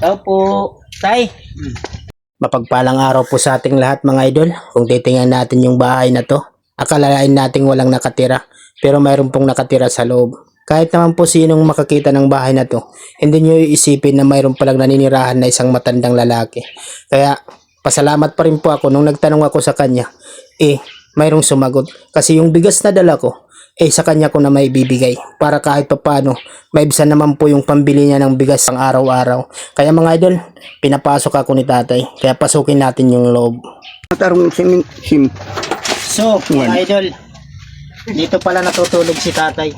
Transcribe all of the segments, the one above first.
Opo, tay. Mapagpalang araw po sa ating lahat mga idol. Kung titingnan natin yung bahay na to, akalain nating walang nakatira, pero mayroon pong nakatira sa loob. Kahit naman po sinong makakita ng bahay na to, hindi nyo iisipin na mayroon palang naninirahan na isang matandang lalaki. Kaya pasalamat pa rin po ako nung nagtanong ako sa kanya, mayroong sumagot. Kasi yung bigas na dala ko, sa kanya ko na may bibigay para kahit papano maibsan naman po yung pambili niya ng bigas ang araw-araw. Kaya mga idol, pinapasok ako ni tatay, kaya pasukin natin yung loob. Tarong sim. So mga idol, dito pala natutulog si tatay.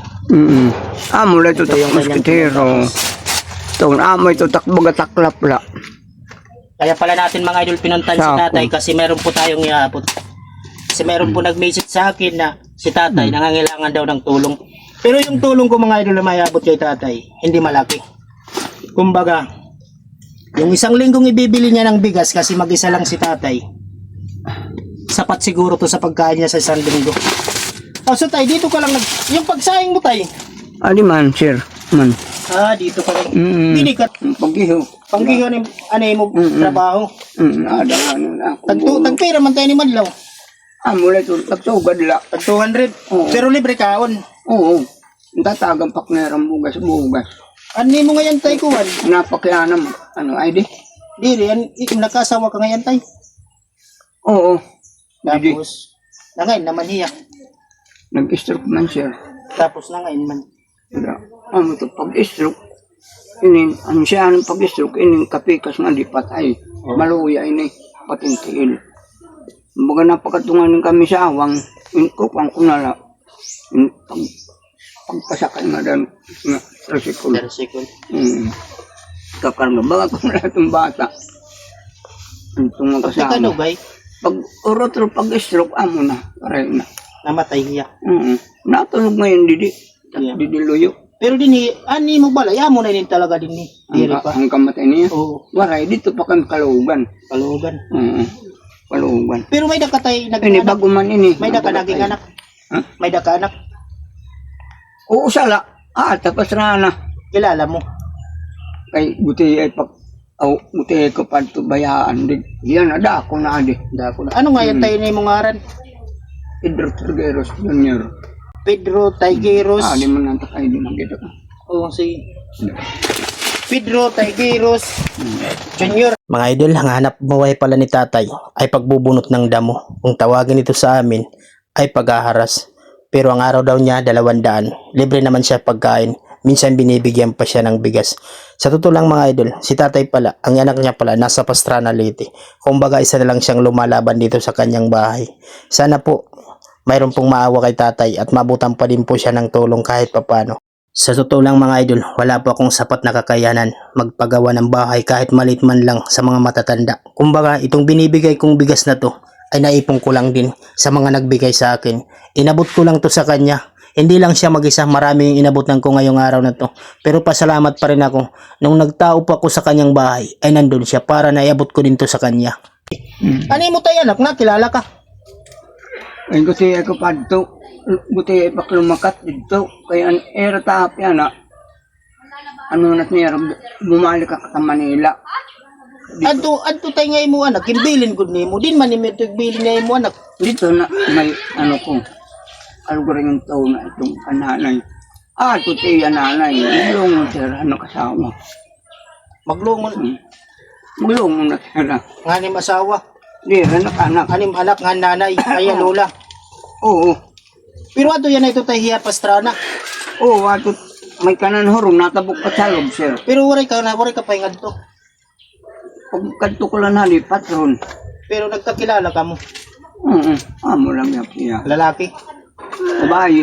Amo lang ito Ito yung kanyang musketero. Ito, amo ito takbaga taklap la. Kaya pala natin mga idol pinuntan si Sako. tatay kasi meron po tayong iabot. Kasi meron po nag-message sa akin na si tatay nangangailangan daw ng tulong. Pero yung tulong ko mga idol na mayabot kay tatay, hindi malaki. Kumbaga, yung isang linggong ibibili niya ng bigas kasi mag-isa lang si tatay, sapat siguro to sa pagkain niya sa isang linggo. So tay, dito ka lang yung pagsaing mo tay. Ali man, sir. Man. Dito ka lang. Mm. Bili ka. Paggiho. Panggihan ni anay mo trabaho. Ada ano na. Tagpira man tayo ni Madlaw. Amo lang ito tagtugad la. Tag 200. Oo. Pero libre kaon. Oo. Tatagang paknerang bugas. Ani mo ngayon tay kuwan? Napakyanam. Ano, ay di? Dili yan nakasawa ka ngayon tay. Oo. Di. Tapos nangayon naman hiya. Nag-stroke man, sir. Tapos nangayon man. Amo ito pag-stroke. Ini, ano siya ang pag-stroke, ini kapikas nga lipat ay maluya ini patintiil. Baga napakatungan kami sa awang, kupang kunala. Pagpasakay nga dan nga resikul. Darsikol. Kakarga, baga kung lahat ng bata. Itong mga Pagka kasama. dugay, Pag urotro pag-stroke, amo na. Pareho na. namatay hiya. Natulog ngayon, Didi. Yeah. Didi luyo. Pero dinhi ani mo bala, ya mo na din talaga dinhi. Diri pa. Ang kamatay niya. Oo, Waray, dito pa kami kalugan. kalugan. Kalugan. Pero may dakatay Ini nag-anak. bago man ini. May daka naging anak. Ha? May daka anak. Oo, sala. Tapos na. Kilala mo. Kay buti ay buti ay kapag bayaan. Yan, ada ako na adi. Dako na. Ano nga yan tayo na yung ngaran? Pedro Tergueros Jr. Pedro Taygeros. Di man nantakay din ang dito. Oo, si Pedro Taygeros Jr. Mga idol, ang hanap buhay pala ni tatay ay pagbubunot ng damo. Kung tawagin ito sa amin ay paghaharas. Pero ang araw daw niya 200. Libre naman siya pagkain. Minsan binibigyan pa siya ng bigas. Sa totoo lang mga idol, si tatay pala, ang anak niya pala nasa Pastrana Leyte. Kumbaga isa na lang siyang lumalaban dito sa kanyang bahay. Sana po mayroon pong maawa kay tatay at mabutan pa din po siya ng tulong kahit papano. Sa totoo lang mga idol, wala po akong sapat na kakayanan magpagawa ng bahay kahit maliit man lang sa mga matatanda. Kumbaga itong binibigay kong bigas na to ay naipon ko lang din sa mga nagbigay sa akin. Inabot ko lang to sa kanya. Hindi lang siya mag-isa, marami yung inabutan ko ngayong araw na to. Pero pasalamat pa rin ako. Nung nagtao pa ako sa kanyang bahay, ay nandun siya para naiabot ko din to sa kanya. Ano mo tayo anak na? Kilala ka? Ay buti ay kapag to. Buti ay paklumakat dito. Kaya ang era taap yan ano na niya, bumalik ka sa Manila. Adto tayo ngayon mo anak, kimbilin ko ni mo. Din man ni bilin ngayon mo anak. Dito na may ano ko. Algorithm yung taon na itong kananay. Tuti yan nanay. Maglungon sir, ano kasama. Maglungon. Maglungon na sir. Nga ni masawa. Di, anak. Anim anak nga nanay. Ay lola. Oo. Pero ato yan ito tayo hiya Pastrana. Oo, ato may kanan horong natabok pa sa loob sir. Pero waray ka pahingad to. Pag kanto ko lang halipat ron. Pero nagkakilala ka mo. Amo lang yan. Lalaki. Bye.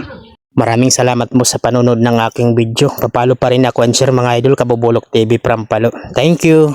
Maraming salamat mo sa panonood ng aking video. Papalo pa rin ako and share mga idol, Kabubulok TV from Palo. Thank you.